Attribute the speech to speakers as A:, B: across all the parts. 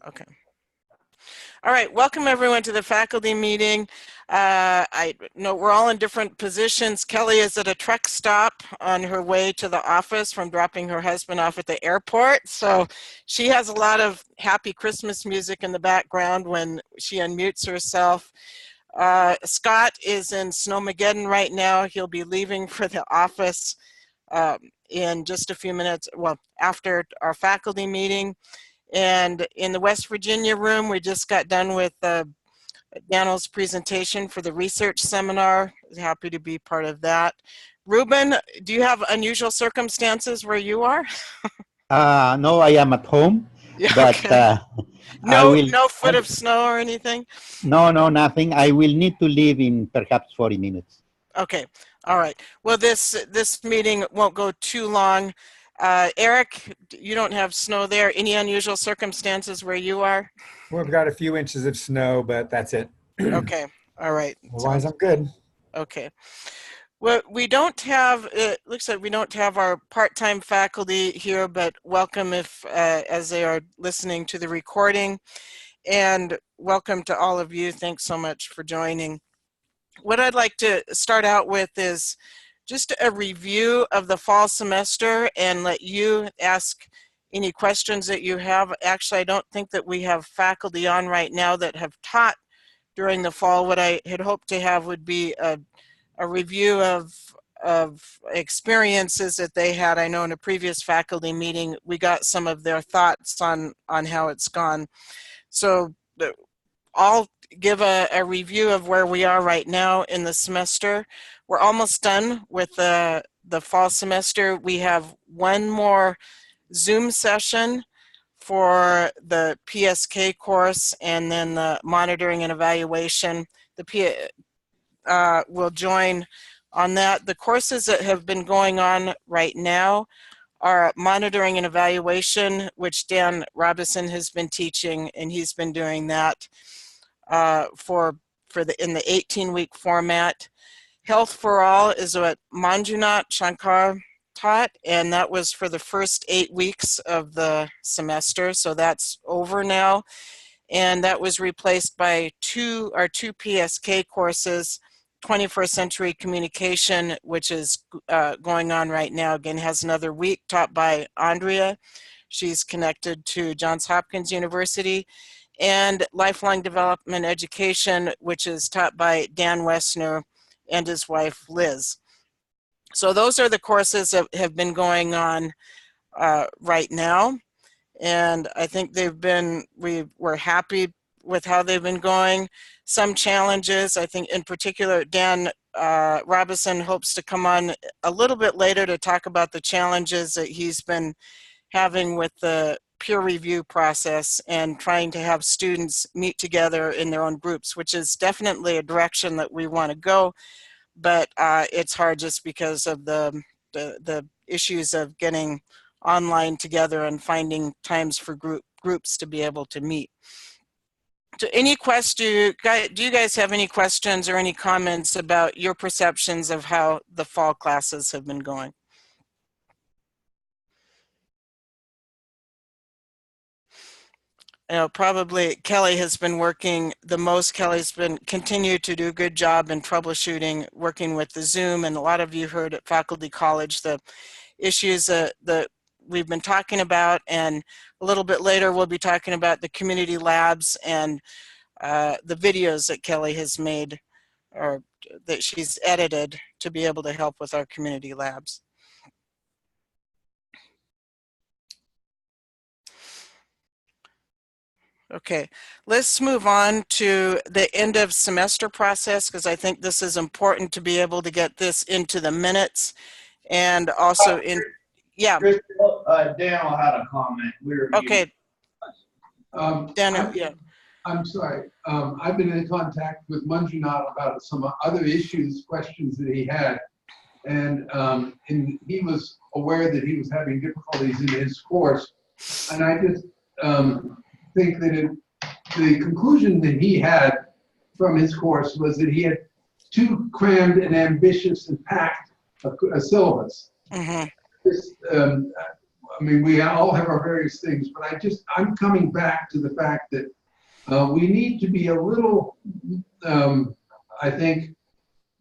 A: Okay. All right, welcome everyone to the faculty meeting. I know we're all in different positions. Kelly is at a truck stop on her way to the office from dropping her husband off at the airport. So she has a lot of happy Christmas music in the background when she unmutes herself. Scott is in Snowmageddon right now. He'll be leaving for the office in just a few minutes, well, after our faculty meeting. And in the West Virginia room, we just got done with Daniel's presentation for the research seminar. Happy to be part of that. Ruben, do you have unusual circumstances where you are?
B: No, I am at home,
A: Yeah,
B: but
A: okay.
B: no
A: foot of snow or anything?
B: No, nothing. I will need to leave in perhaps 40 minutes.
A: Okay, all right. Well, this meeting won't go too long. Eric, you don't have snow there. Any unusual circumstances where you are?
C: We've got a few inches of snow, but that's it.
A: Okay, all right.
C: Otherwise, I'm good.
A: Okay. Well, we don't have, it looks like we don't have our part-time faculty here, but welcome if, as they are listening to the recording. And welcome to all of you. Thanks so much for joining. What I'd like to start out with is just a review of the fall semester and let you ask any questions that you have. Actually, I don't think that we have faculty on right now that have taught during the fall. What I had hoped to have would be a review of experiences that they had. I know in a previous faculty meeting, we got some of their thoughts on how it's gone. So I'll give a review of where we are right now in the semester. We're almost done with the fall semester. We have one more Zoom session for the PSK course and then the monitoring and evaluation. The will join on that. The courses that have been going on right now are monitoring and evaluation, which Dan Robison has been teaching, and he's been doing that in the 18-week format. Health for All is what Manjunath Shankar taught, and that was for the first 8 weeks of the semester, so that's over now. And that was replaced by our two PSK courses, 21st Century Communication, which is going on right now. Again, has another week, taught by Andrea. She's connected to Johns Hopkins University. And Lifelong Development Education, which is taught by Dan Wessner and his wife, Liz. So those are the courses that have been going on right now. And I think we're happy with how they've been going. Some challenges, I think in particular, Dan Robison hopes to come on a little bit later to talk about the challenges that he's been having with the peer review process and trying to have students meet together in their own groups, which is definitely a direction that we want to go, but it's hard just because of the issues of getting online together and finding times for groups to be able to meet. So any question, do you guys have any questions or any comments about your perceptions of how the fall classes have been going? You know, probably Kelly has been working the most. Kelly's been continued to do a good job in troubleshooting, working with the Zoom, and a lot of you heard at Faculty College the issues that we've been talking about, and a little bit later we'll be talking about the community labs and the videos that Kelly has made or that she's edited to be able to help with our community labs. Okay, let's move on to the end of semester process, because I think this is important to be able to get this into the minutes and also yeah.
D: Daniel had a comment.
A: Okay. Daniel, yeah.
D: I'm sorry. I've been in contact with Manjunath about some other questions that he had. And he was aware that he was having difficulties in his course. And I just think that the conclusion that he had from his course was that he had too crammed and ambitious and packed a syllabus.
A: Mm-hmm.
D: mean, we all have our various things, but I'm coming back to the fact that we need to be a little, I think,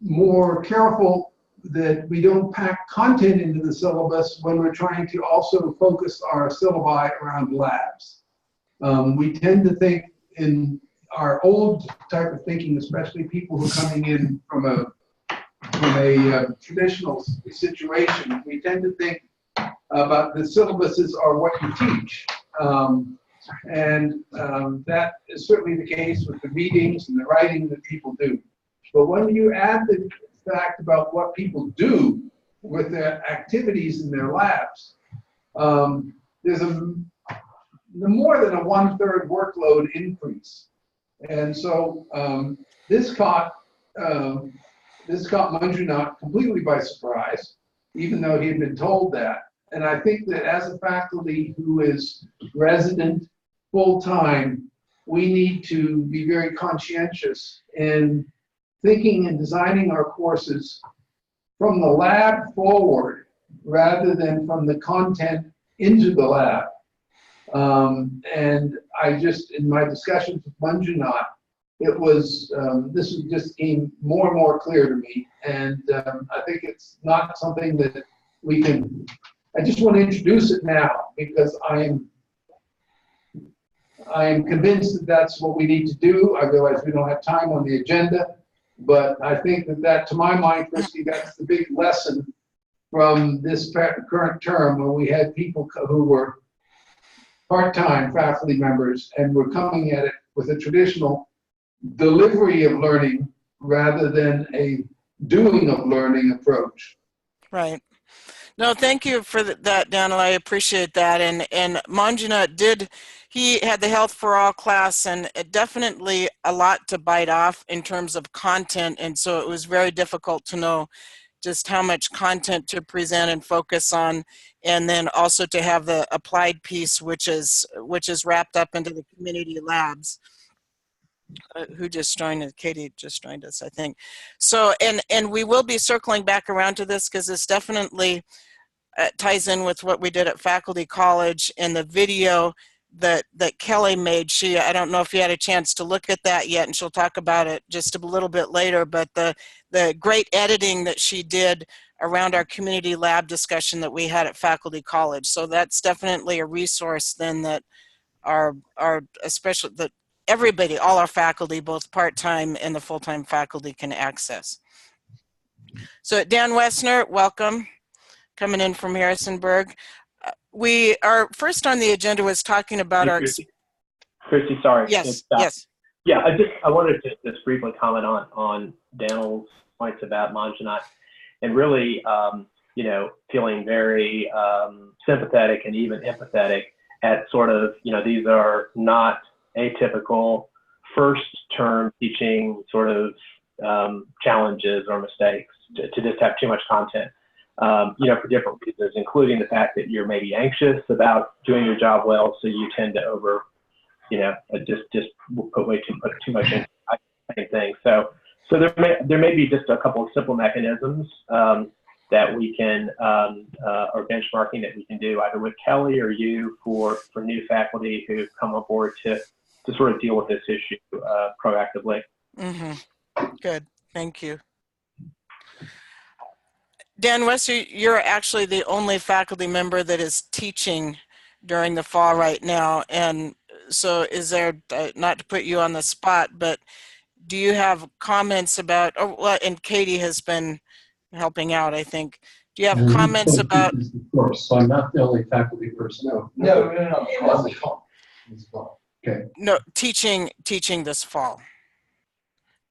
D: more careful that we don't pack content into the syllabus when we're trying to also focus our syllabi around labs. We tend to think in our old type of thinking, especially people who are coming in from a traditional situation, we tend to think about the syllabuses are what you teach. That is certainly the case with the readings and the writing that people do. But when you add the fact about what people do with their activities in their labs, there's more than a 1/3 workload increase. And so this caught Manjunath completely by surprise, even though he had been told that. And I think that as a faculty who is resident full-time, we need to be very conscientious in thinking and designing our courses from the lab forward rather than from the content into the lab. And I just, in my discussions with Manjunath, it was, this just became more and more clear to me. And I think it's not something that we can, I just want to introduce it now because I am convinced that that's what we need to do. I realize we don't have time on the agenda, but I think that to my mind, Christy, that's the big lesson from this current term when we had people who were part-time faculty members and were coming at it with a traditional delivery of learning rather than a doing of learning approach.
A: Right. No, thank you for that, Daniel. I appreciate that. And Manjunath he had the Health for All class, and definitely a lot to bite off in terms of content. And so it was very difficult to know just how much content to present and focus on, and then also to have the applied piece, which is wrapped up into the community labs. Who just joined us? Katie just joined us, I think. So, and we will be circling back around to this because this definitely ties in with what we did at Faculty College and the video that Kelly made. I don't know if you had a chance to look at that yet, and she'll talk about it just a little bit later, but the great editing that she did around our community lab discussion that we had at Faculty College. So that's definitely a resource then that especially that everybody, all our faculty, both part-time and the full-time faculty, can access. So Dan Wessner, welcome, coming in from Harrisonburg. We are first on the agenda was talking about our.
E: Christy, sorry.
A: Yes. Yes.
E: Yeah, I wanted to just briefly comment on Daniel's points about Manjunath, and really, you know, feeling very sympathetic and even empathetic at sort of, you know, these are not atypical first term teaching sort of challenges or mistakes to just have too much content. You know, for different reasons, including the fact that you're maybe anxious about doing your job well, so you tend to just put too much in same thing. So there may be just a couple of simple mechanisms that we can or benchmarking that we can do either with Kelly or you for new faculty who come on board to sort of deal with this issue proactively.
A: Mm-hmm. Good, thank you. Dan Wester, you're actually the only faculty member that is teaching during the fall right now. And so is there, not to put you on the spot, but do you have comments about, and Katie has been helping out, I think. Do you have comments about?
F: Of course, so I'm not the only faculty person.
D: No.
F: Okay.
A: No, teaching this fall.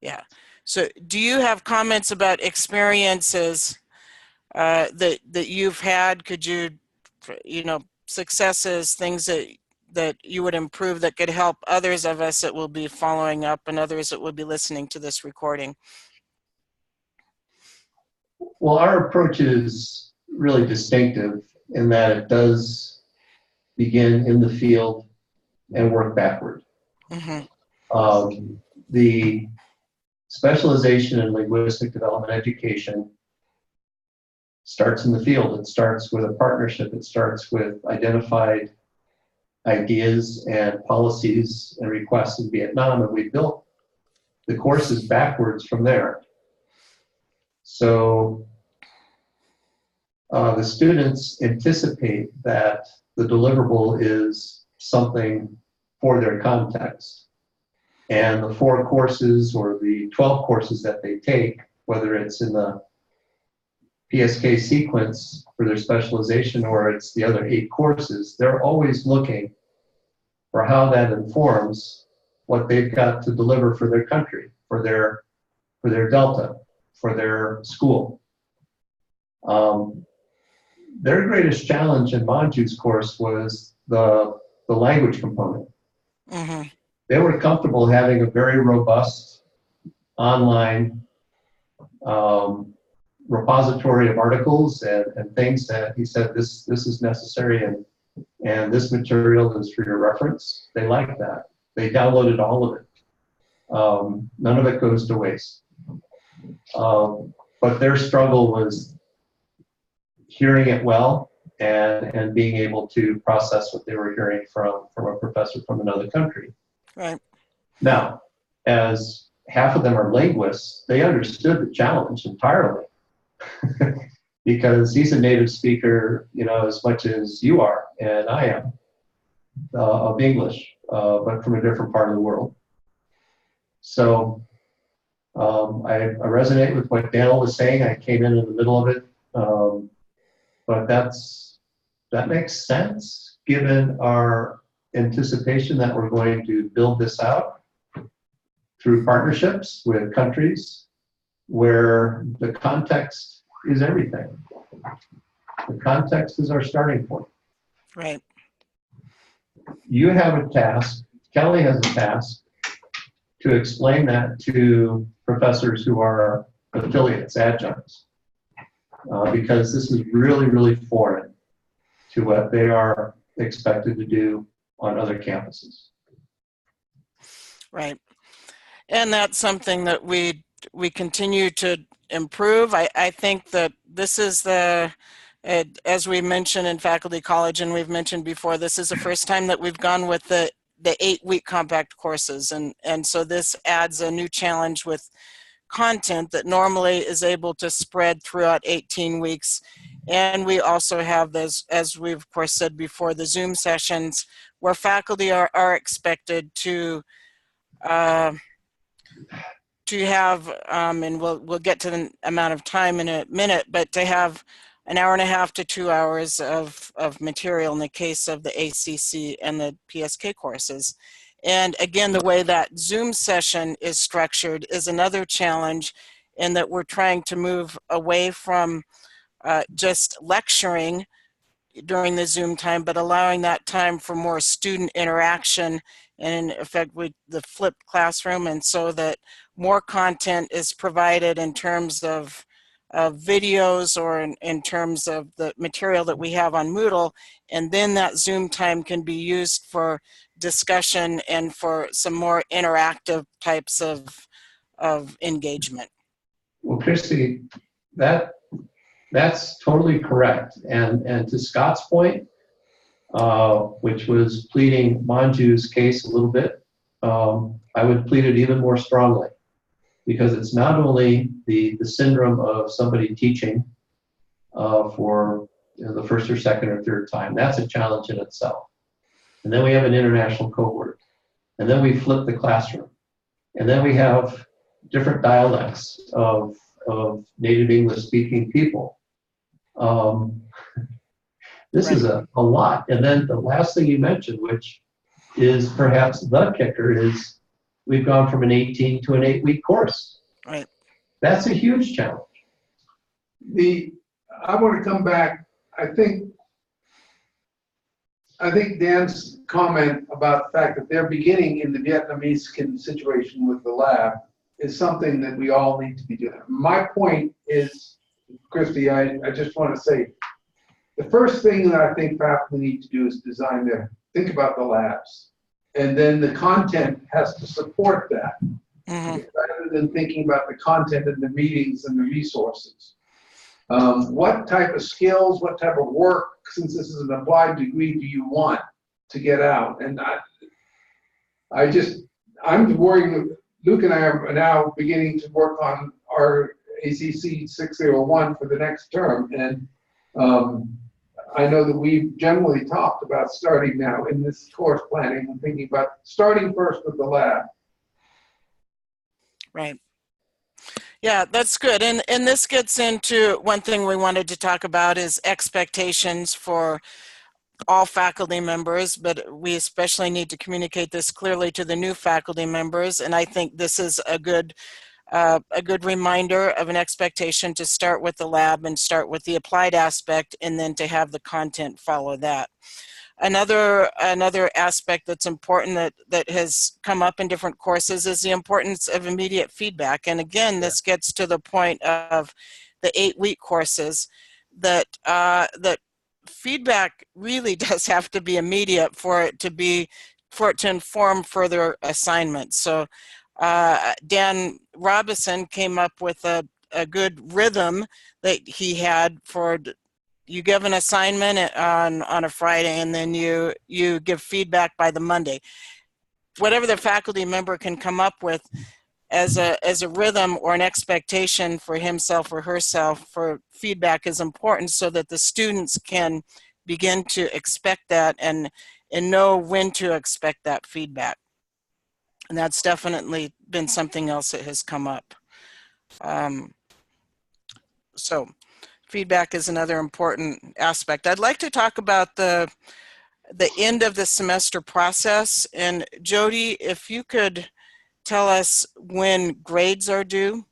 A: Yeah. So do you have comments about experiences that you've had? Could you successes, things that you would improve that could help others of us that will be following up and others that will be listening to this recording?
F: Well, our approach is really distinctive in that it does begin in the field and work backward.
A: Mm-hmm.
F: The specialization in linguistic development education starts in the field. It starts with a partnership. It starts with identified ideas and policies and requests in Vietnam, and we built the courses backwards from there. So the students anticipate that the deliverable is something for their context. And the 4 courses or the 12 courses that they take, whether it's in the PSK sequence for their specialization or it's the other 8 courses, they're always looking for how that informs what they've got to deliver for their country, for their Delta, for their school. Their greatest challenge in Manju's course was the language component.
A: Mm-hmm.
F: They were comfortable having a very robust online repository of articles and things that he said this is necessary and this material is for your reference. They liked that. They downloaded all of it. None of it goes to waste. But their struggle was hearing it well and being able to process what they were hearing from a professor from another country.
A: Right.
F: Now, as half of them are linguists, they understood the challenge entirely because he's a native speaker, you know, as much as you are and I am of English, but from a different part of the world. So I resonate with what Daniel was saying. I came in the middle of it, but that makes sense given our anticipation that we're going to build this out through partnerships with countries where the context is everything. The context is our starting point.
A: Right.
F: You have a task, Kelly has a task to explain that to professors who are affiliates, adjuncts, because this is really, really foreign to what they are expected to do on other campuses.
A: Right. And that's something that we continue to improve. I think that this is as we mentioned in Faculty College and we've mentioned before, this is the first time that we've gone with the 8-week compact courses. And so this adds a new challenge with content that normally is able to spread throughout 18 weeks. And we also have this, as we've of course said before, the Zoom sessions where faculty are expected to have, and we'll get to the amount of time in a minute, but to have an hour and a half to 2 hours of material in the case of the ACC and the PSK courses. And again, the way that Zoom session is structured is another challenge in that we're trying to move away from just lecturing during the Zoom time, but allowing that time for more student interaction and in effect with the flipped classroom, and so that more content is provided in terms of videos or in terms of the material that we have on Moodle, and then that Zoom time can be used for discussion and for some more interactive types of engagement.
F: Well, Christy, that's totally correct. And to Scott's point, which was pleading Manju's case a little bit, I would plead it even more strongly, because it's not only the syndrome of somebody teaching for the first or second or third time. That's a challenge in itself. And then we have an international cohort. And then we flip the classroom. And then we have different dialects of native English speaking people. This is a lot. And then the last thing you mentioned, which is perhaps the kicker, is we've gone from an 18 to an 8-week course.
A: Right.
F: That's a huge challenge.
D: I want to come back. I think Dan's comment about the fact that they're beginning in the Vietnamese situation with the lab is something that we all need to be doing. My point is, Christy, I just want to say, the first thing that I think faculty need to do is think about the labs. And then the content has to support that, rather than thinking about the content and the meetings and the resources. What type of skills, what type of work, since this is an applied degree, do you want to get out? And I'm worrying, Luke and I are now beginning to work on our ACC 601 for the next term. And I know that we've generally talked about starting now in this course planning and thinking about starting first with the lab.
A: Right. Yeah, that's good. And this gets into one thing we wanted to talk about is expectations for all faculty members, but we especially need to communicate this clearly to the new faculty members. And I think this is a good reminder of an expectation to start with the lab and start with the applied aspect, and then to have the content follow that. Another aspect that's important that has come up in different courses is the importance of immediate feedback. And again, this gets to the point of the 8-week courses that feedback really does have to be immediate for it to inform further assignments. So Dan Robison came up with a good rhythm that he had for, you give an assignment on a Friday, and then you give feedback by the Monday. Whatever the faculty member can come up with as a rhythm or an expectation for himself or herself for feedback is important, so that the students can begin to expect that and know when to expect that feedback. And that's definitely been something else that has come up. So feedback is another important aspect. I'd like to talk about the end of the semester process. And Jody, if you could tell us when grades are due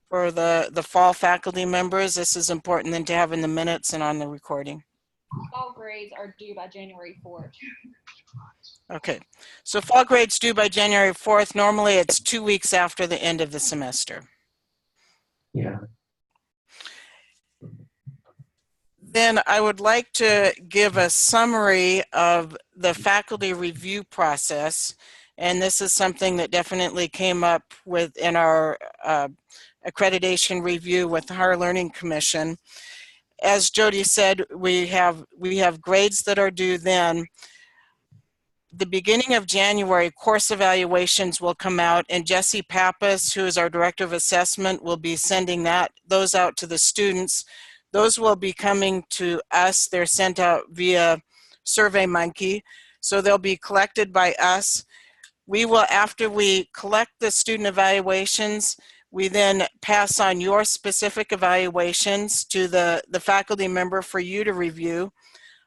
A: for the fall faculty members. This is important then to have in the minutes and on the recording.
G: Fall grades are due by January 4th.
A: Okay, so fall grades due by January 4th. Normally it's 2 weeks after the end of the semester.
F: Yeah.
A: Then I would like to give a summary of the faculty review process. And this is something that definitely came up with in our accreditation review with the Higher Learning Commission. As Jody said, we have grades that are due then. The beginning of January, course evaluations will come out, and Jesse Pappas, who is our Director of Assessment, will be sending those out to the students. Those will be coming to us. They're sent out via SurveyMonkey, so they'll be collected by us. We will, after we collect the student evaluations, we then pass on your specific evaluations to the faculty member for you to review.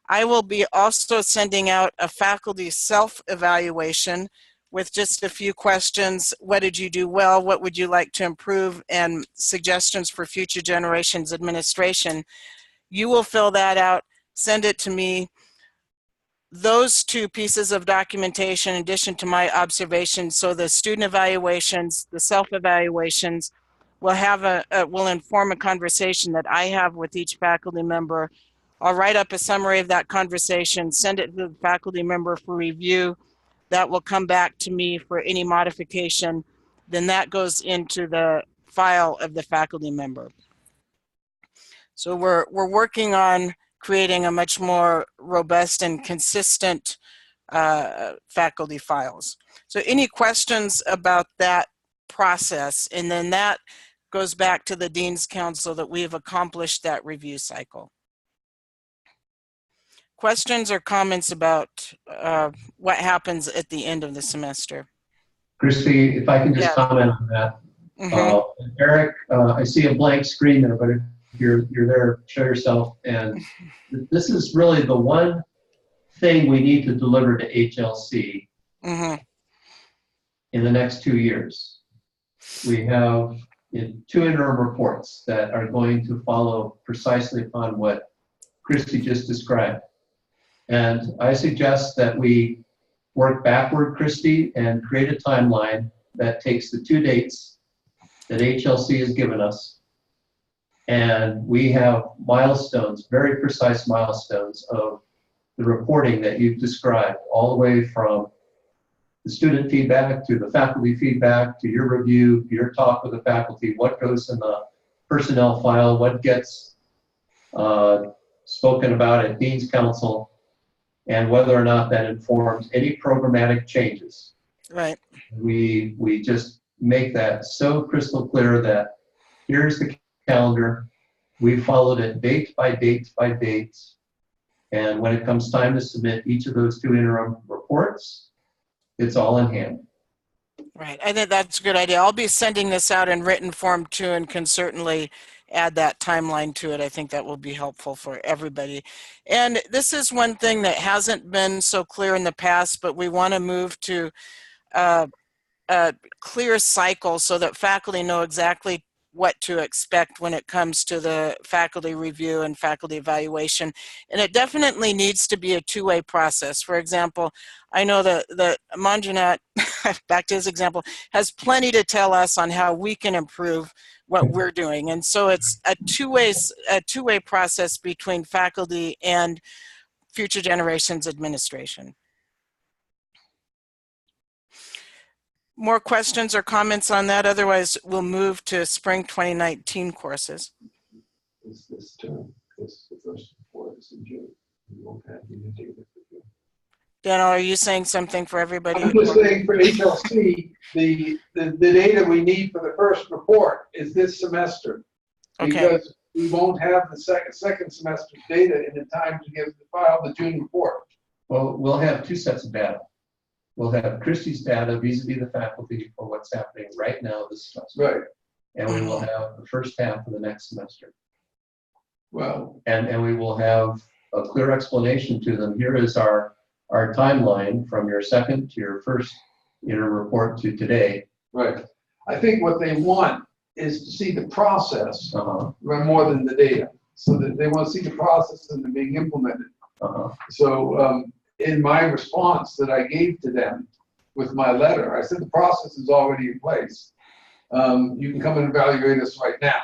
A: I will be also sending out a faculty self-evaluation with just a few questions. What did you do well? What would you like to improve? And suggestions for future generations administration. You will fill that out, send it to me. Those two pieces of documentation in addition to my observations, so the student evaluations, the self-evaluations, will inform a conversation that I have with each faculty member. I'll write up a summary of that conversation, send it to the faculty member for review. That will come back to me for any modification. Then that goes into the file of the faculty member. So we're working on creating a much more robust and consistent faculty files. So any questions about that process? And then that goes back to the Dean's Council that we have accomplished that review cycle. Questions or comments about what happens at the end of the semester?
F: Christy, if I can just comment on that. Eric, I see a blank screen there, but if you're there, show yourself. And this is really the one thing we need to deliver to HLC in the next 2 years. We have 2 interim reports that are going to follow precisely upon what Christy just described. And I suggest that we work backward, Christy, and create a timeline that takes the 2 dates that HLC has given us. And we have milestones, very precise milestones of the reporting that you've described, all the way from the student feedback to the faculty feedback to your review, your talk with the faculty, what goes in the personnel file, what gets spoken about at Dean's Council, and whether or not that informs any programmatic changes.
A: Right.
F: We just make that so crystal clear that here's the calendar. We followed it date by date by date. And when it comes time to submit each of those 2 interim reports, it's all in hand.
A: Right. I think that's a good idea. I'll be sending this out in written form too, and can certainly add that timeline to it. I think that will be helpful for everybody. And this is one thing that hasn't been so clear in the past, but we want to move to a clear cycle so that faculty know exactly what to expect when it comes to the faculty review and faculty evaluation. And it definitely needs to be a two-way process. For example, I know that Manjunath, back to his example, has plenty to tell us on how we can improve what we're doing. And so it's a two-way process between faculty and Future Generations administration. More questions or comments on that? Otherwise, we'll move to spring 2019 courses.
D: This term, this the first report is in June. We won't have any data for June.
A: Daniel, are you saying something for everybody?
D: I'm just saying for HLC, the data we need for the first report is this semester.
A: Okay.
D: Because we won't have the second semester's data in the time to file the June report.
F: Well, we'll have 2 sets of data. We'll have Christie's data vis-a-vis the faculty for what's happening right now this semester.
D: Right.
F: And we will have the first half of the next semester.
D: Well,
F: And we will have a clear explanation to them. Here is our timeline from your second to your first interim report to today.
D: right. I think what they want is to see the process more than the data. So that they want to see the process and they're being implemented. So in my response that I gave to them with my letter, I said the process is already in place. You can come and evaluate us right now.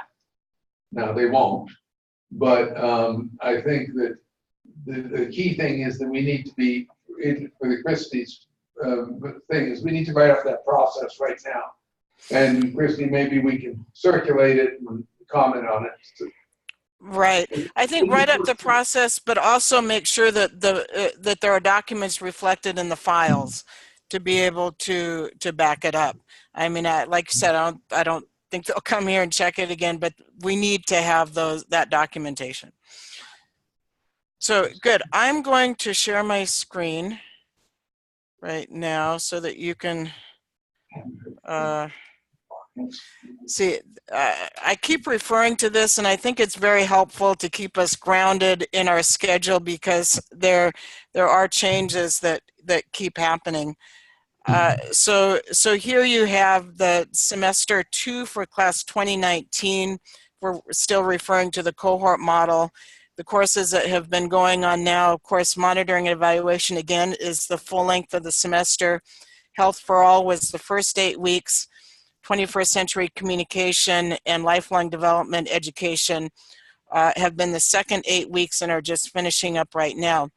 D: Now they won't, but I think that the key thing is that we need to be, for the Christie's thing is we need to write up that process right now. And Christie, maybe we can circulate it and comment on it.
A: Right. I think write up the process, but also make sure that that there are documents reflected in the files to be able to back it up. I mean, like you said, I don't think they'll come here and check it again, but we need to have that documentation. So good. I'm going to share my screen right now so that you can see. I keep referring to this, and I think it's very helpful to keep us grounded in our schedule because there are changes that keep happening. So here you have the semester 2 for class 2019. We're still referring to the cohort model. The courses that have been going on now, of course, monitoring and evaluation again is the full length of the semester. Health for All was the first 8 weeks. 21st Century Communication and Lifelong Development Education have been the second 8 weeks and are just finishing up right now.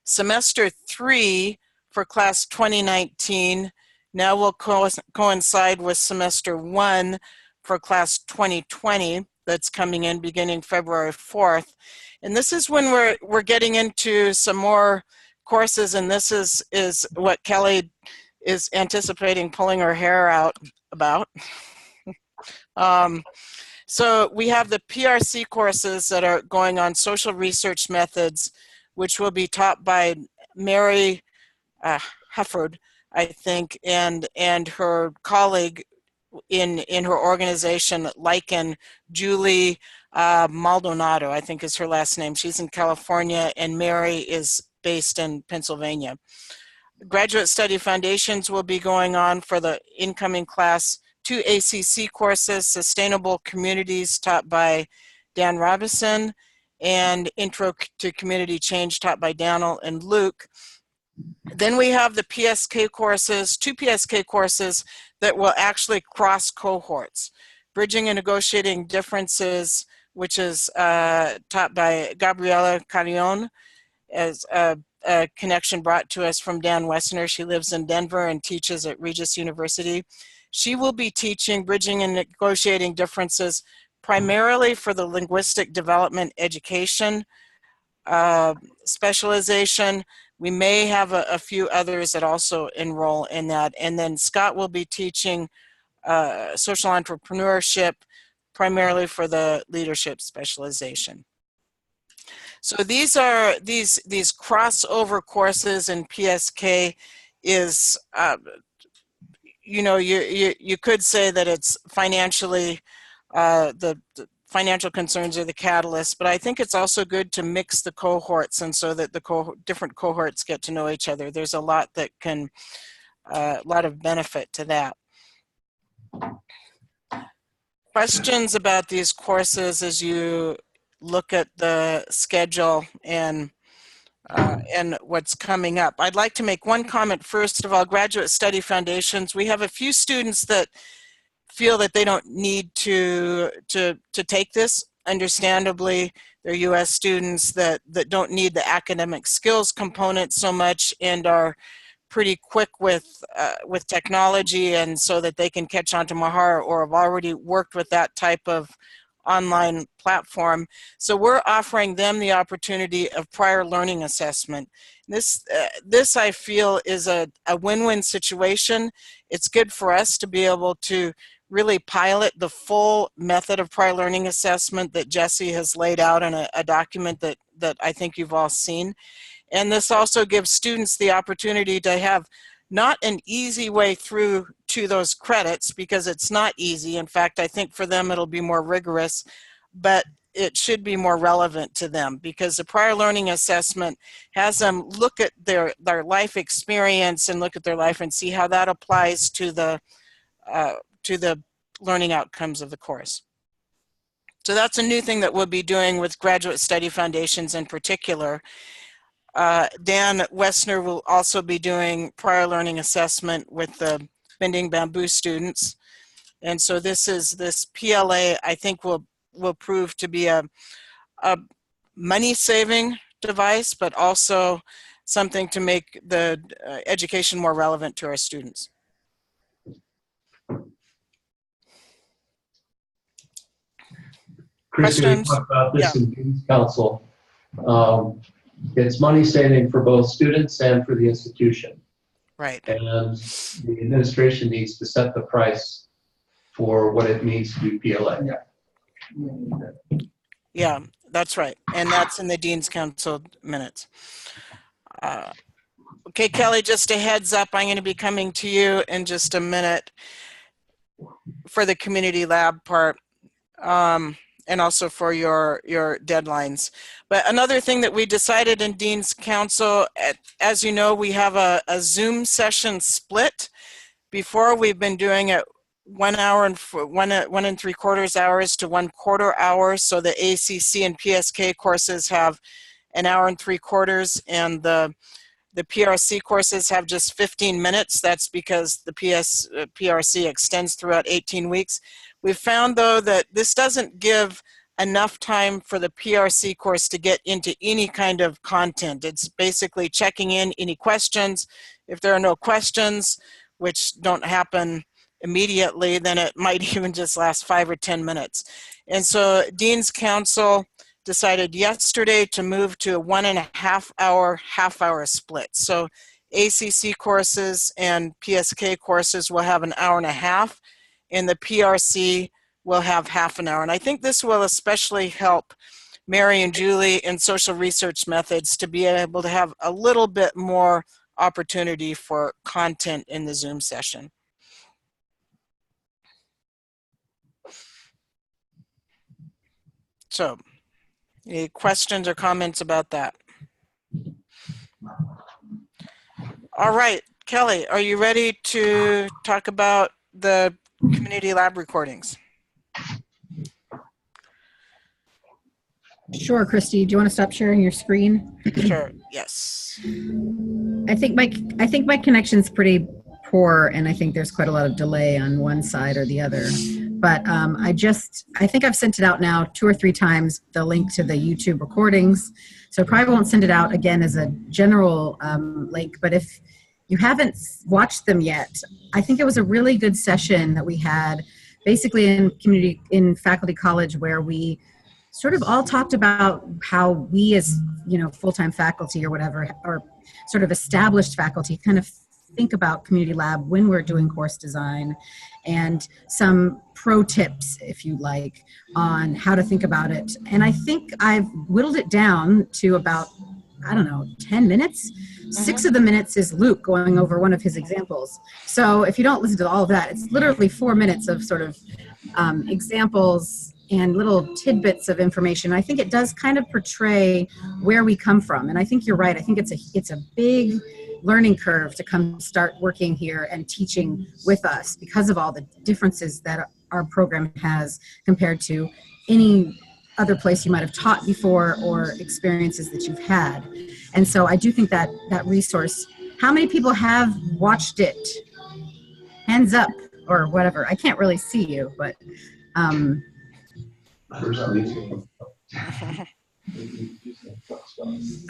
A: Semester 3 for class 2019 now will coincide with semester 1 for class 2020 that's coming in beginning February 4th. And this is when we're getting into some more courses, and this is what Kelly is anticipating pulling her hair out about. So we have the PRC courses that are going on social research methods, which will be taught by Mary Hufford, I think, and her colleague in her organization, Lichen, Julie Maldonado, I think is her last name. She's in California, and Mary is based in Pennsylvania. Graduate Study Foundations will be going on for the incoming class. 2 ACC courses, Sustainable Communities taught by Dan Robinson, and Intro to Community Change taught by Daniel and Luke. Then we have the PSK courses, 2 PSK courses that will actually cross cohorts. Bridging and Negotiating Differences, which is taught by Gabriela Carrion, as a connection brought to us from Dan Wessner. She lives in Denver and teaches at Regis University. She will be teaching Bridging and Negotiating Differences primarily for the linguistic development education specialization. We may have a few others that also enroll in that. And then Scott will be teaching social entrepreneurship, primarily for the leadership specialization. So these are these crossover courses in PSK is, you know, you could say that it's financially, the financial concerns are the catalyst, but I think it's also good to mix the cohorts, and so that the different cohorts get to know each other. There's a lot that can, a lot of benefit to that. Questions about these courses as you look at the schedule and what's coming up. I'd like to make one comment first of all. Graduate Study Foundations, we have a few students that feel that they don't need to take this. Understandably, they're U.S. students that don't need the academic skills component so much and are pretty quick with technology, and so that they can catch on to Mahara or have already worked with that type of online platform. So we're offering them the opportunity of prior learning assessment. This I feel is a win-win situation. It's good for us to be able to really pilot the full method of prior learning assessment that Jesse has laid out in a document that I think you've all seen. And this also gives students the opportunity to have not an easy way through to those credits, because it's not easy. In fact, I think for them it'll be more rigorous, but it should be more relevant to them, because the prior learning assessment has them look at their life experience and look at their life and see how that applies to the learning outcomes of the course. So that's a new thing that we'll be doing with Graduate Study Foundations in particular. Dan Wessner will also be doing prior learning assessment with the Bending Bamboo students. And so this PLA, I think, will prove to be a money-saving device, but also something to make the education more relevant to our students.
F: Christy, we
A: Questions?
F: talked about this
A: Yeah.
F: in Dean's Council. It's money saving for both students and for the institution.
A: Right.
F: And the administration needs to set the price for what it means to do PLA.
A: Yeah, that's right. And that's in the Dean's Council minutes. Okay, Kelly, just a heads up, I'm going to be coming to you in just a minute for the community lab part, and also for your deadlines. But another thing that we decided in Dean's Council, as you know, we have a Zoom session split. Before, we've been doing it 1 hour and 1 3/4 hours to 1/4 hour. So the ACC and PSK courses have 1 hour and 3/4, and the PRC courses have just 15 minutes. That's because the PRC extends throughout 18 weeks. We've found, though, that this doesn't give enough time for the PRC course to get into any kind of content. It's basically checking in any questions. If there are no questions, which don't happen immediately, then it might even just last 5 or 10 minutes. And so Dean's Council decided yesterday to move to a 1.5 hour, half-hour split. So ACC courses and PSK courses will have 1.5 hours, and the PRC will have half an hour. And I think this will especially help Mary and Julie in social research methods to be able to have a little bit more opportunity for content in the Zoom session. So, any questions or comments about that? All right, Kelly, are you ready to talk about the community lab recordings?
H: Sure, Christy. Do you want to stop sharing your screen?
A: Sure. Yes.
H: I think my connection's pretty poor, and I think there's quite a lot of delay on one side or the other. But I think I've sent it out now 2 or 3 times, the link to the YouTube recordings. So I probably won't send it out again as a general link. But if you haven't watched them yet, I think it was a really good session that we had basically in faculty college, where we sort of all talked about how we as, full-time faculty or whatever, or sort of established faculty, kind of think about community lab when we're doing course design, and some pro tips, if you like, on how to think about it. And I think I've whittled it down to about, 10 minutes. 6 of the minutes is Luke going over one of his examples. So if you don't listen to all of that, it's literally 4 minutes of sort of examples and little tidbits of information. I think it does kind of portray where we come from. And I think you're right. I think it's a big learning curve to come start working here and teaching with us, because of all the differences that our program has compared to any other place you might have taught before or experiences that you've had. And so I do think that resource, how many people have watched it? Hands up or whatever. I can't really see you, but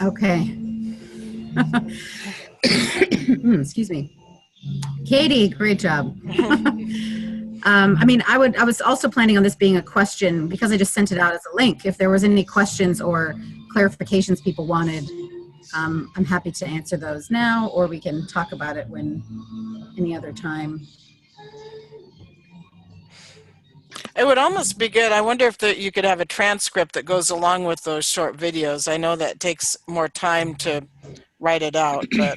H: okay. Excuse me. Katie, great job. I was also planning on this being a question, because I just sent it out as a link. If there was any questions or clarifications people wanted, I'm happy to answer those now, or we can talk about it any other time.
A: It would almost be good. I wonder if you could have a transcript that goes along with those short videos. I know that takes more time to write it out, but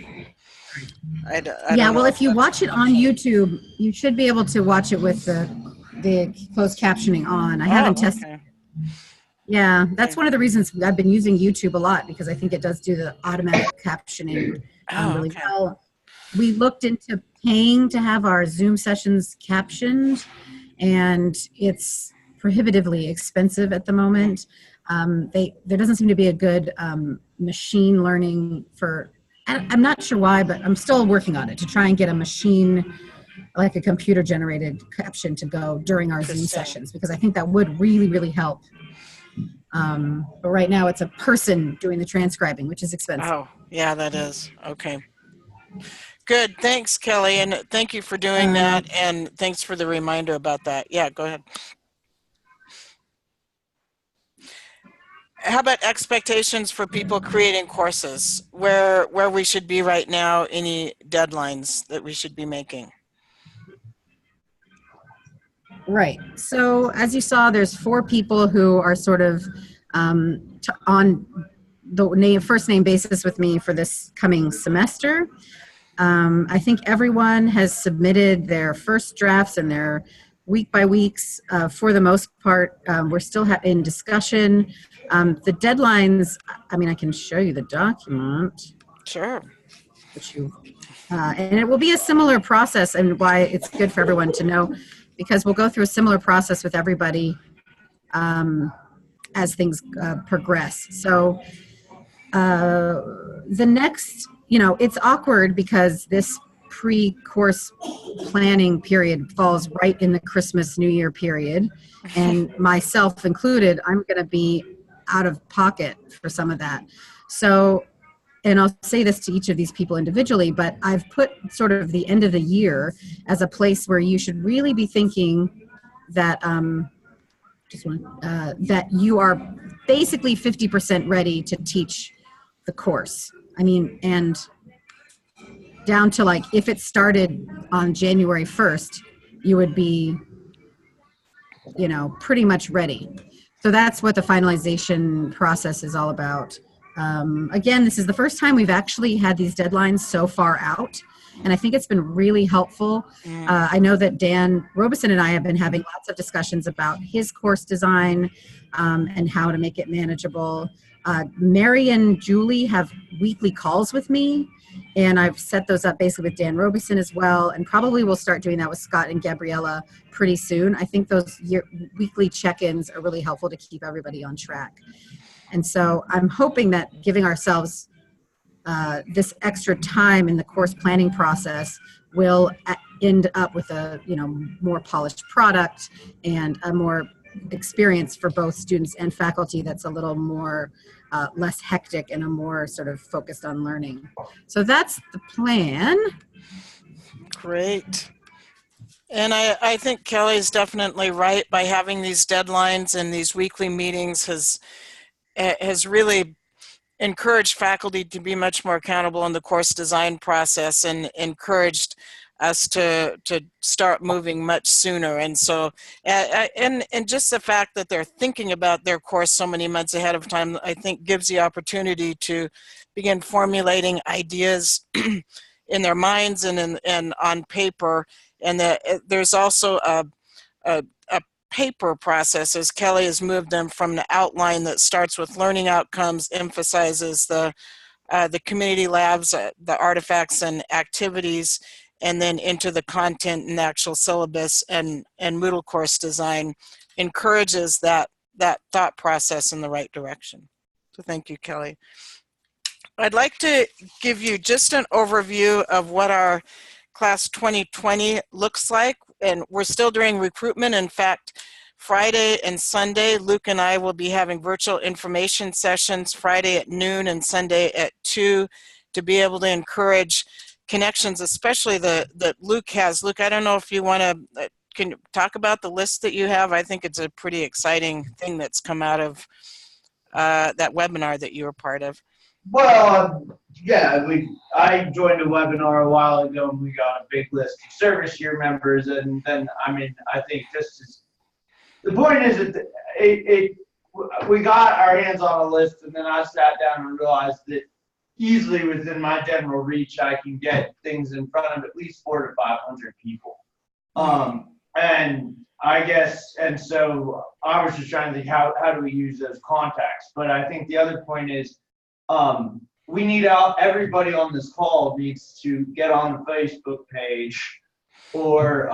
A: I don't know
H: if you watch it on YouTube, you should be able to watch it with the closed captioning on. I haven't tested.
A: Okay.
H: Yeah, that's one of the reasons I've been using YouTube a lot, because I think it does do the automatic captioning really well. We looked into paying to have our Zoom sessions captioned, and it's prohibitively expensive at the moment. There doesn't seem to be a good machine learning for, I'm not sure why, but I'm still working on it to try and get a machine, like a computer generated caption, to go during our Zoom sessions, because I think that would really, really help. But right now it's a person doing the transcribing, which is expensive.
A: Oh, yeah, that is. Okay. Good. Thanks, Kelly. And thank you for doing that. And thanks for the reminder about that. Yeah, go ahead. How about expectations for people creating courses? Where we should be right now, any deadlines that we should be making?
H: Right. So as you saw, there's 4 people who are sort of on the first name basis with me for this coming semester. I think everyone has submitted their first drafts and their week by weeks. For the most part, we're still in discussion. The deadlines, I can show you the document.
A: Sure.
H: And it will be a similar process, and why it's good for everyone to know, because we'll go through a similar process with everybody as things progress. So the next, it's awkward because this pre-course planning period falls right in the Christmas New Year period, and myself included, I'm going to be out of pocket for some of that. So, and I'll say this to each of these people individually, but I've put sort of the end of the year as a place where you should really be thinking that that you are basically 50% ready to teach the course. And down to, like, if it started on January 1st, you would be, pretty much ready. So that's what the finalization process is all about. Again, this is the first time we've actually had these deadlines so far out, and I think it's been really helpful. I know that Dan Robeson and I have been having lots of discussions about his course design and how to make it manageable. Mary and Julie have weekly calls with me, and I've set those up basically with Dan Robeson as well, and probably we'll start doing that with Scott and Gabriella pretty soon. I think those weekly check-ins are really helpful to keep everybody on track. And so I'm hoping that giving ourselves this extra time in the course planning process will end up with a more polished product and a more experience for both students and faculty that's a little more less hectic and a more sort of focused on learning. So that's the plan.
A: Great. And I think Kelly's definitely right. By having these deadlines and these weekly meetings has really encouraged faculty to be much more accountable in the course design process and encouraged us to start moving much sooner. And so, and just the fact that they're thinking about their course so many months ahead of time, I think gives the opportunity to begin formulating ideas in their minds and on paper. And there's also a paper process as Kelly has moved them from the outline that starts with learning outcomes, emphasizes the community labs, the artifacts and activities, and then into the content and actual syllabus and Moodle course design, encourages that thought process in the right direction. So thank you, Kelly. I'd like to give you just an overview of what our class 2020 looks like, and we're still doing recruitment. In fact, Friday and Sunday, Luke and I will be having virtual information sessions Friday at noon and Sunday at 2 to be able to encourage connections, especially that Luke has. Luke, I don't know if you want to, can you talk about the list that you have? I think it's a pretty exciting thing that's come out of that webinar that you were part of.
I: Well, yeah, I joined a webinar a while ago and we got a big list of service year members, and then I mean I think just as the point is that we got our hands on a list, and then I sat down and realized that easily within my general reach I can get things in front of at least 400 to 500 people. And I guess, and so I was just trying to think how do we use those contacts. But I think the other point is we need everybody on this call needs to get on the Facebook page, or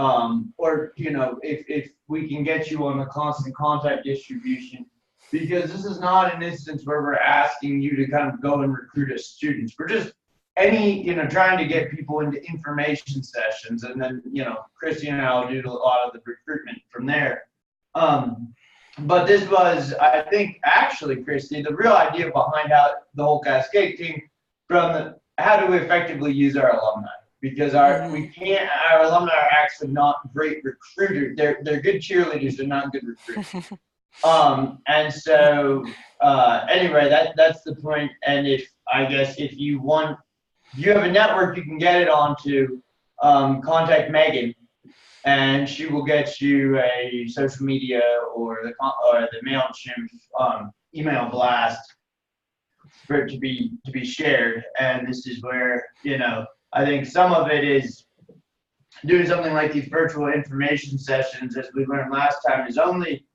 I: you know, if we can get you on the constant contact distribution, because this is not an instance where we're asking you to kind of go and recruit as students. We're just trying to get people into information sessions, and then Christy and I will do a lot of the recruitment from there. But this was, I think, actually, Christy, the real idea behind how the whole Cascade came from how do we effectively use our alumni? Because our alumni are actually not great recruiters. They're good cheerleaders. They're not good recruiters. And so anyway, that's the point. And if you have a network you can get it onto, contact Megan, and she will get you a social media or the MailChimp email blast for it to be shared. And this is where I think some of it is doing something like these virtual information sessions, as we learned last time, is only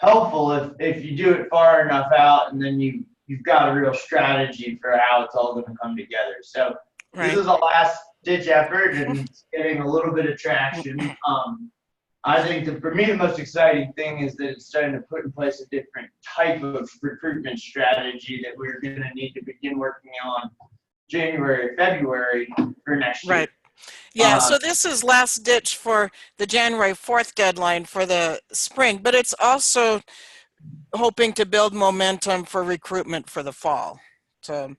I: helpful if you do it far enough out, and then you've got a real strategy for how it's all going to come together. So This is a last ditch effort, and it's getting a little bit of traction. I think that for me the most exciting thing is that it's starting to put in place a different type of recruitment strategy that we're going to need to begin working on January, February for next year.
A: Right. Yeah, so this is last ditch for the January 4th deadline for the spring, but it's also hoping to build momentum for recruitment for the fall. So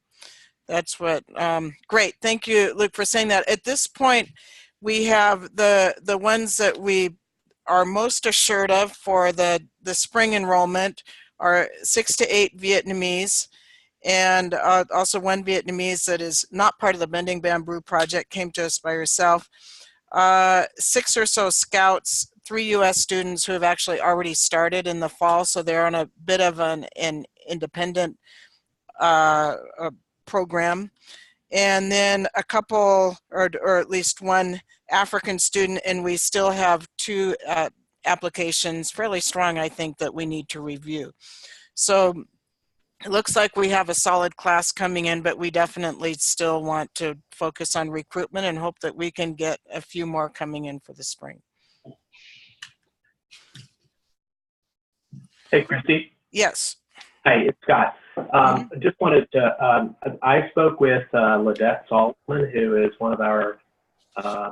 A: that's what, great. Thank you, Luke, for saying that. At this point, we have the ones that we are most assured of for the spring enrollment are 6 to 8 Vietnamese, and also one Vietnamese that is not part of the Bending Bamboo project, came to us by herself. 6 or so scouts, 3 U.S. students who have actually already started in the fall, so they're on a bit of an independent program. And then a couple, or at least one African student, and we still have 2 applications, fairly strong, I think, that we need to review. So it looks like we have a solid class coming in, but we definitely still want to focus on recruitment and hope that we can get a few more coming in for the spring.
E: Hey, Christy.
A: Yes.
E: Hey, it's Scott. I just wanted to, I spoke with Ladette Saltzman, who is one of our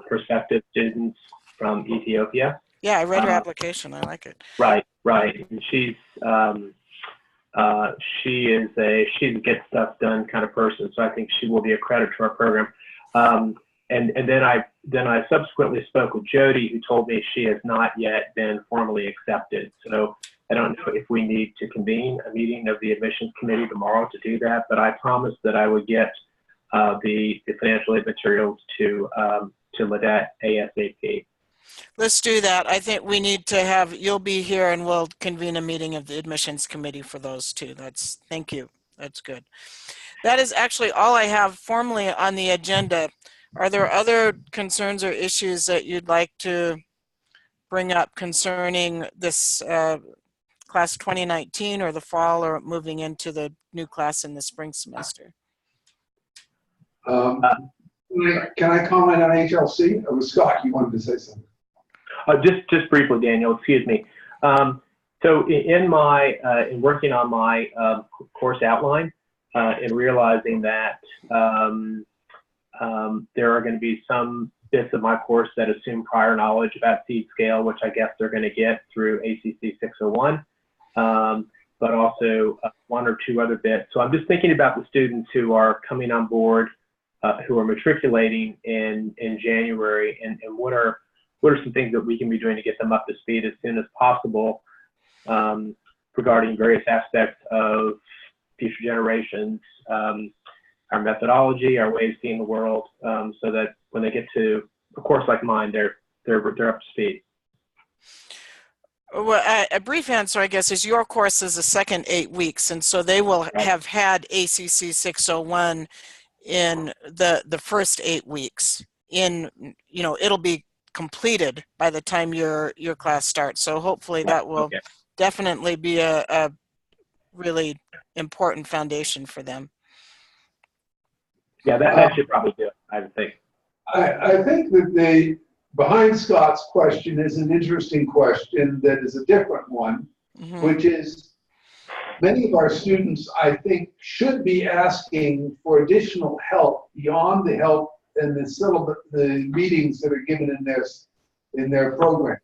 E: prospective students from Ethiopia.
A: Yeah, I read her application. I like it.
E: Right. And she's a get stuff done kind of person, so I think she will be a credit to our program. and then I subsequently spoke with Jody, who told me she has not yet been formally accepted. So I don't know if we need to convene a meeting of the admissions committee tomorrow to do that, but I promised that I would get the financial aid materials to Ladette ASAP.
A: Let's do that. I think we need to have, you'll be here and we'll convene a meeting of the admissions committee for those two. Thank you. That's good. That is actually all I have formally on the agenda. Are there other concerns or issues that you'd like to bring up concerning this class 2019 or the fall or moving into the new class in the spring semester?
D: Can I comment on HLC? It was Scott, you wanted to say something.
E: Just briefly, Daniel, excuse me. So in working on my course outline and realizing that there are going to be some bits of my course that assume prior knowledge about seed scale, which I guess they're going to get through ACC 601, but also one or two other bits. So I'm just thinking about the students who are coming on board, who are matriculating in January, and what are some things that we can be doing to get them up to speed as soon as possible regarding various aspects of future generations, our methodology, our way of seeing the world, so that when they get to a course like mine, they're up to speed.
A: Well, a brief answer, I guess, is your course is the second 8 weeks, and so they will have had ACC 601 in the first 8 weeks. It'll be completed by the time your class starts. So hopefully that will definitely be a really important foundation for them.
E: Yeah, that should probably do it, I would think.
D: I think that behind Scott's question is an interesting question that is a different one, which is many of our students, I think, should be asking for additional help beyond the help and the syllabus, the readings that are given in their program.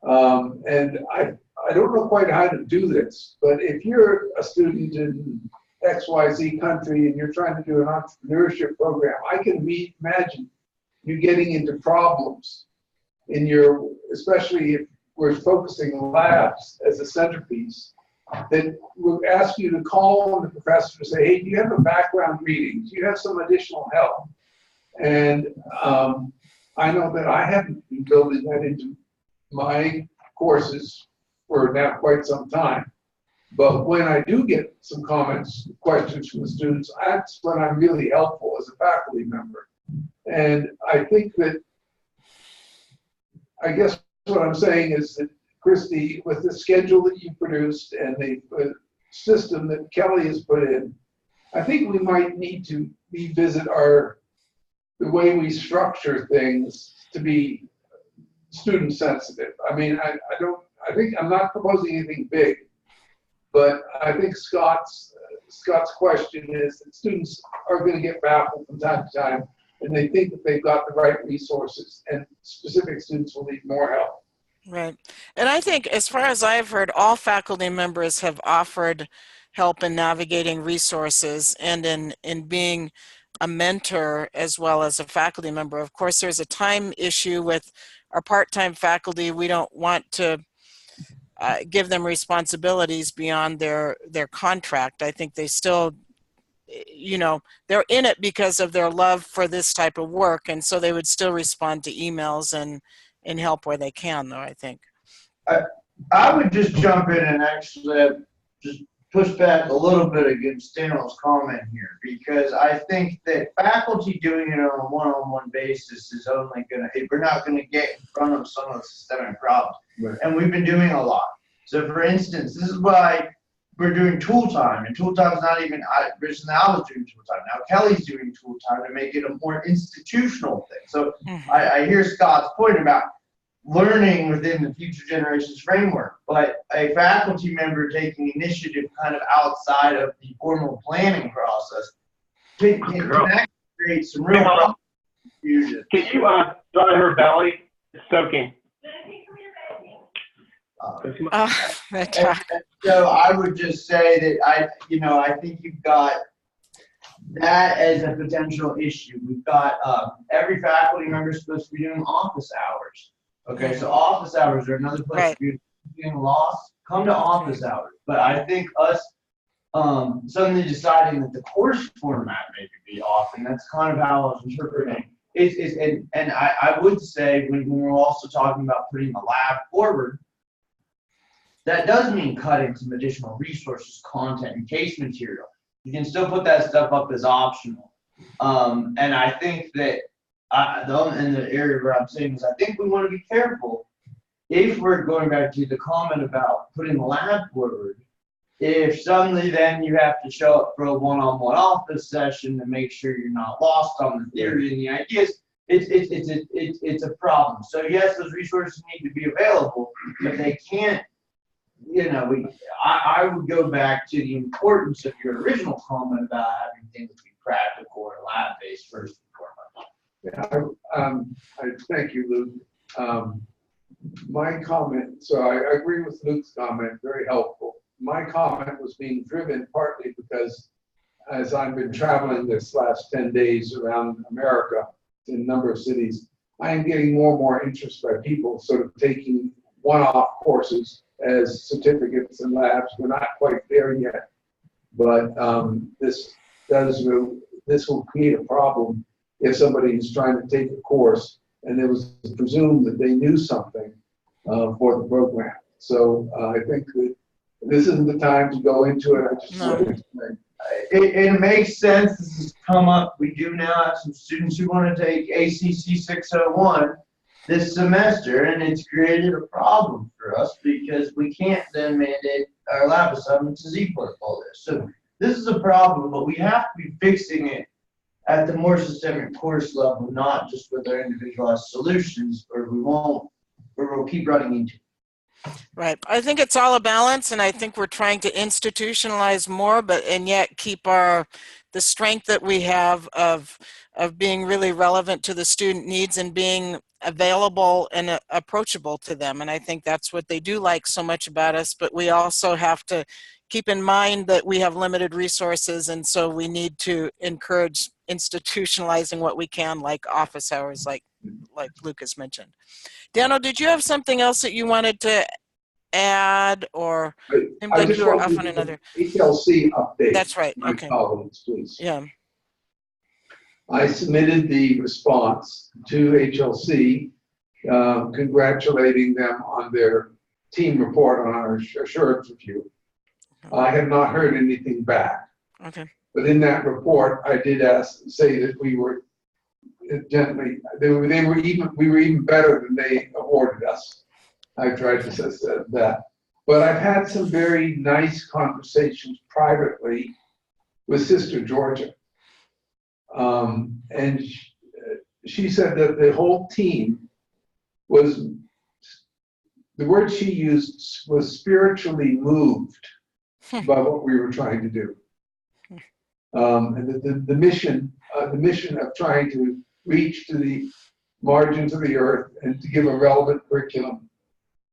D: And I don't know quite how to do this, but if you're a student in XYZ country and you're trying to do an entrepreneurship program, I can imagine you getting into problems in especially if we're focusing on labs as a centerpiece, that we'll ask you to call on the professor to say, hey, do you have a background reading? Do you have some additional help? And I know that I haven't been building that into my courses for now quite some time. But when I do get some comments, questions from the students, that's when I'm really helpful as a faculty member. And I think that, I guess what I'm saying is that, Christy, with the schedule that you produced and the system that Kelly has put in, I think we might need to revisit the way we structure things to be student sensitive. I mean, I think I'm not proposing anything big, but I think Scott's question is that students are going to get baffled from time to time, and they think that they've got the right resources, and specific students will need more help.
A: Right. And I think, as far as I've heard, all faculty members have offered help in navigating resources and in being a mentor as well as a faculty member. Of course, there's a time issue with our part-time faculty. We don't want to give them responsibilities beyond their contract. I think they still, they're in it because of their love for this type of work, and so they would still respond to emails and help where they can, though, I think.
I: I would just jump in and actually just push back a little bit against Daniel's comment here, because I think that faculty doing it on a one-on-one basis is only we're not going to get in front of some of the systemic problems. Right. And we've been doing a lot. So for instance, this is why we're doing tool time, and tool time is not even, originally I was doing tool time. Now Kelly's doing tool time to make it a more institutional thing. So I hear Scott's point about learning within the Future Generations framework, but a faculty member taking initiative kind of outside of the formal planning process can actually create some real confusion.
E: Can you dry her belly? It's soaking.
I: So I would just say that I think you've got that as a potential issue. We've got every faculty member is supposed to be doing office hours. Okay, so office hours are another place
A: Right.
I: if you're getting lost, come to office hours. But I think us suddenly deciding that the course format maybe be off, and that's kind of how I was interpreting. And I would say when we're also talking about putting the lab forward, that does mean cutting some additional resources, content, and case material. You can still put that stuff up as optional. And I think that in the area where I'm saying is I think we want to be careful if we're going back to the comment about putting the lab forward. If suddenly then you have to show up for a one-on-one office session to make sure you're not lost on the theory and the ideas, it's a problem. So yes, those resources need to be available, but they can't. I would go back to the importance of your original comment about having things be practical or lab-based first and foremost.
D: Yeah, thank you, Luke. My comment, so I agree with Luke's comment, very helpful. My comment was being driven partly because as I've been traveling this last 10 days around America in a number of cities, I am getting more and more interest by people sort of taking one-off courses as certificates and labs. We're not quite there yet, but this will create a problem if somebody is trying to take a course and it was presumed that they knew something for the program. So I think that this isn't the time to go into it. I just want to explain.
I: It makes sense. This has come up. We do now have some students who want to take ACC 601 this semester, and it's created a problem for us because we can't then mandate our lab assignments as e-portfolios. So this is a problem, but we have to be fixing it at the more systemic course level, not just with our individualized solutions, or we'll keep running into.
A: Right. I think it's all a balance, and I think we're trying to institutionalize more, and yet keep the strength that we have of being really relevant to the student needs and being available and approachable to them. And I think that's what they do like so much about us, but we also have to keep in mind that we have limited resources, and so we need to encourage institutionalizing what we can, like office hours, like Lucas mentioned. Daniel, did you have something else that you wanted to add, or seemed
D: I
A: like
D: just
A: you were
D: want
A: off on another?
D: HLC update.
A: That's right.
D: My
A: Okay.
D: colleagues, please.
A: Yeah.
D: I submitted the response to HLC, congratulating them on their team report on our assurance review. I have not heard anything back.
A: Okay.
D: But in that report, I did say that we were gently, we were even better than they awarded us. I tried to say that. But I've had some very nice conversations privately with Sister Georgia. And she said that the whole team was, the word she used was spiritually moved by what we were trying to do. And the mission of trying to reach to the margins of the earth and to give a relevant curriculum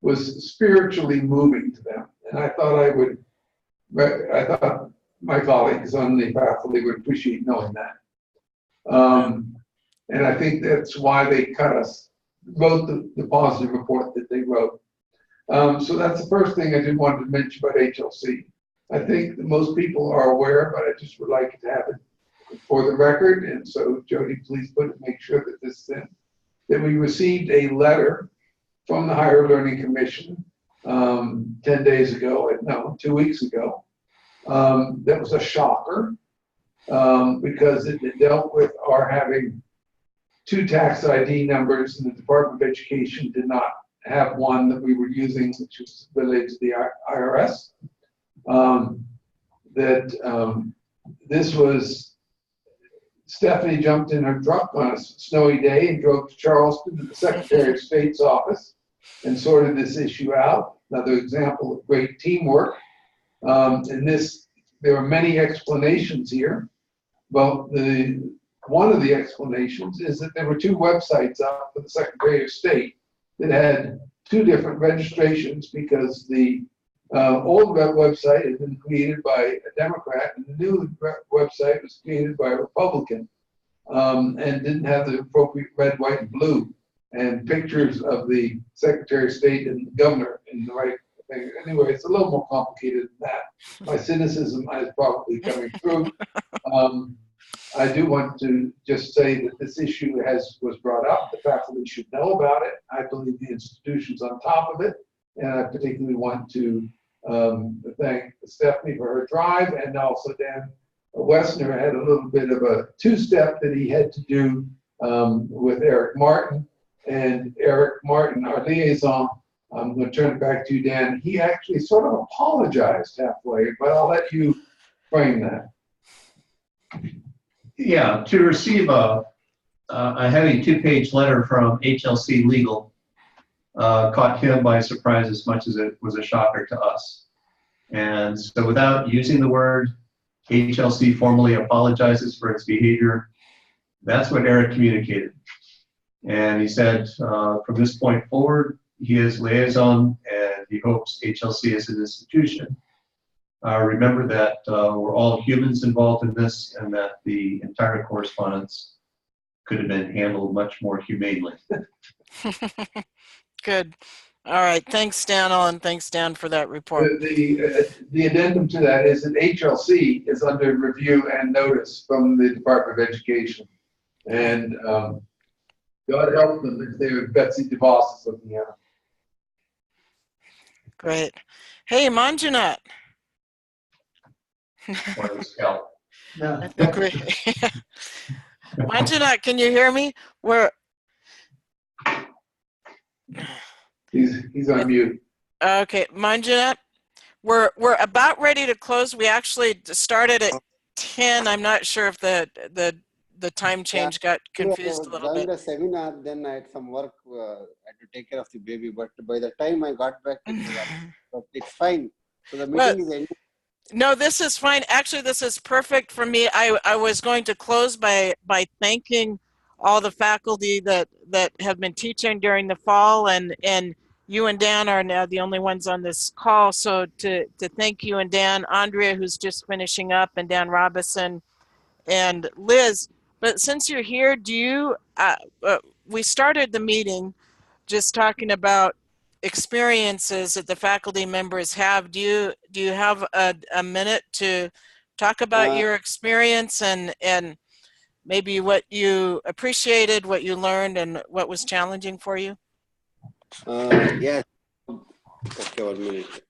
D: was spiritually moving to them. And I thought my colleagues on the faculty would appreciate knowing that. And I think that's why they wrote the positive report that they wrote. So that's the first thing I did want to mention about HLC. I think that most people are aware, but I just would like to have it for the record. And so Jody, please make sure that this thing, that we received a letter from the Higher Learning Commission 10 days ago, no, 2 weeks ago. That was a shocker because it dealt with our having 2 tax ID numbers, and the Department of Education did not have one that we were using, which was related to the IRS. This was, Stephanie jumped in her truck on a snowy day and drove to Charleston to the Secretary of State's office and sorted this issue out. Another example of great teamwork. There are many explanations here. Well, one of the explanations is that there were 2 websites up for the Secretary of State that had 2 different registrations because the Old website had been created by a Democrat, and the new website was created by a Republican, and didn't have the appropriate red, white, and blue, and pictures of the Secretary of State and the governor in the right thing. Anyway, it's a little more complicated than that. My cynicism is probably coming through. I do want to just say that this issue was brought up. The faculty should know about it. I believe the institution's on top of it. And I particularly want to thank Stephanie for her drive, and also Dan Wessner had a little bit of a two-step that he had to do with Eric Martin. And Eric Martin, our liaison, I'm going to turn it back to you, Dan. He actually sort of apologized halfway, but I'll let you frame that.
F: Yeah, to receive a heavy 2-page letter from HLC Legal caught him by surprise as much as it was a shocker to us. And so without using the word, HLC formally apologizes for its behavior. That's what Eric communicated. And he said, from this point forward, he is liaison, and he hopes HLC as an institution remember that we're all humans involved in this, and that the entire correspondence could have been handled much more humanely.
A: Good. All right. Thanks, Daniel, and thanks, Dan, for that report.
D: The addendum to that is that HLC is under review and notice from the Department of Education. And God help them if they're Betsy DeVos is looking at them.
A: Great. Hey, Manjunat.
D: No.
A: I think we Manjunat, can you hear me?
D: He's on mute.
A: Okay, Manjunat, we're about ready to close. We actually started at 10. I'm not sure if the time change got confused a little bit.
J: The seminar, then I had some work. I had to take care of the baby, but by the time I got back to the it's fine. So the meeting is ending.
A: No, this is fine. Actually, this is perfect for me. I was going to close by thanking all the faculty that have been teaching during the fall, and you and Dan are now the only ones on this call. So to thank you and Dan, Andrea, who's just finishing up, and Dan Robinson, and Liz. But since you're here, do you? We started the meeting just talking about experiences that the faculty members have. Do you have a minute to talk about your experience and maybe what you appreciated, what you learned, and what was challenging for you?
J: Yes. Okay, 1 minute.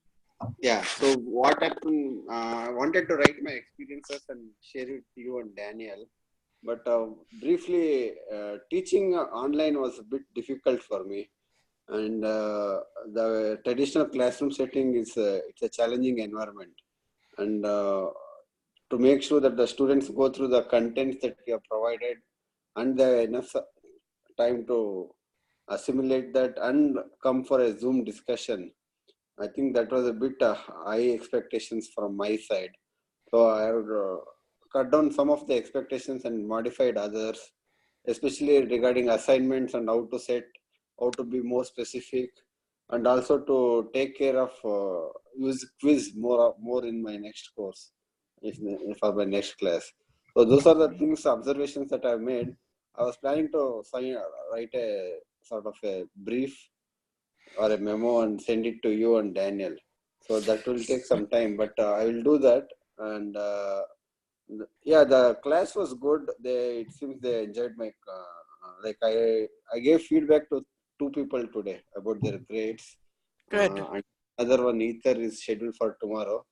J: Yeah. So what happened? I wanted to write my experiences and share it with you and Daniel. But briefly, teaching online was a bit difficult for me. And the traditional classroom setting is it's a challenging environment, and to make sure that the students go through the contents that we have provided and the enough time to assimilate that and come for a Zoom discussion, I think that was a bit high expectations from my side. So I have cut down some of the expectations and modified others, especially regarding assignments and how to be more specific, and also to take care of use quiz more in my next course, if for my next class. So those are the things, observations that I've made. I was planning to write a sort of a brief or a memo and send it to you and Daniel. So that will take some time, but I will do that. And yeah, the class was good. It seems they enjoyed my like I gave feedback to 2 people today about their grades.
A: Good.
J: And another one, Ether, is scheduled for tomorrow.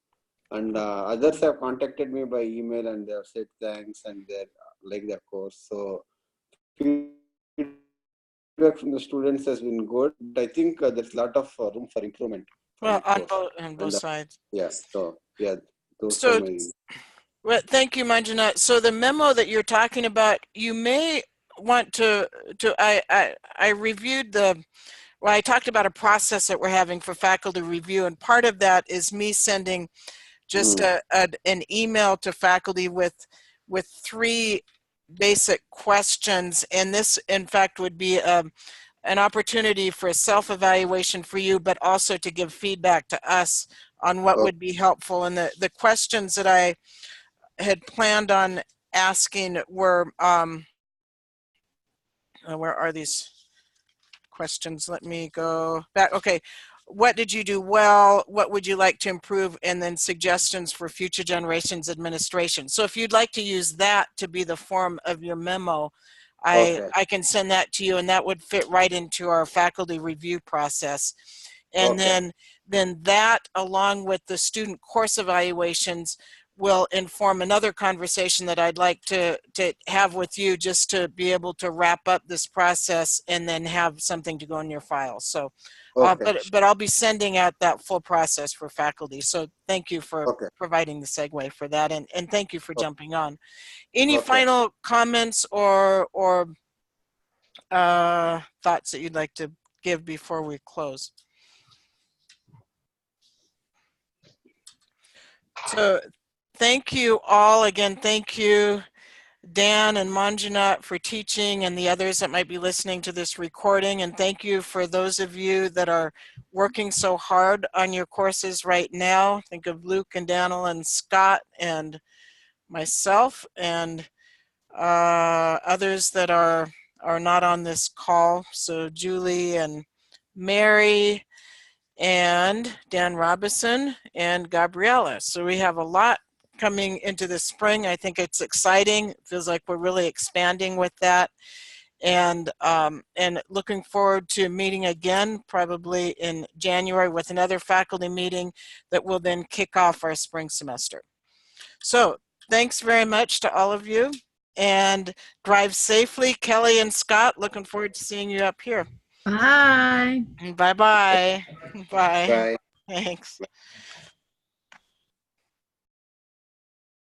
J: And others have contacted me by email and they have said thanks and they like the course. So feedback from the students has been good. But I think there's a lot of room for improvement.
A: Well, on both sides.
J: Yeah. So yeah, those
A: So,
J: are my.
A: well, thank you, Manjunat. So the memo that you're talking about, you may want to I reviewed I talked about a process that we're having for faculty review, and part of that is me sending just an email to faculty with 3 basic questions, and this in fact would be a an opportunity for a self-evaluation for you, but also to give feedback to us on what would be helpful. And the questions that I had planned on asking were, where are these questions? Let me go back. Okay. What did you do well? What would you like to improve? And then suggestions for future generations administration. So if you'd like to use that to be the form of your memo, I can send that to you, and that would fit right into our faculty review process. And then that, along with the student course evaluations, will inform another conversation that I'd like to have with you, just to be able to wrap up this process and then have something to go in your file. So, but I'll be sending out that full process for faculty. So thank you for providing the segue for that, and thank you for jumping on. Any final comments or thoughts that you'd like to give before we close? So thank you all again. Thank you, Dan and Manjunat, for teaching, and the others that might be listening to this recording. And thank you for those of you that are working so hard on your courses right now. Think of Luke and Daniel and Scott and myself and others that are not on this call. So Julie and Mary and Dan Robinson and Gabriella. So we have a lot coming into the spring. I think it's exciting. It feels like we're really expanding with that. And looking forward to meeting again, probably in January, with another faculty meeting that will then kick off our spring semester. So thanks very much to all of you, and drive safely. Kelly and Scott, looking forward to seeing you up here.
H: Bye.
A: Bye-bye. Bye.
J: Bye.
A: Thanks.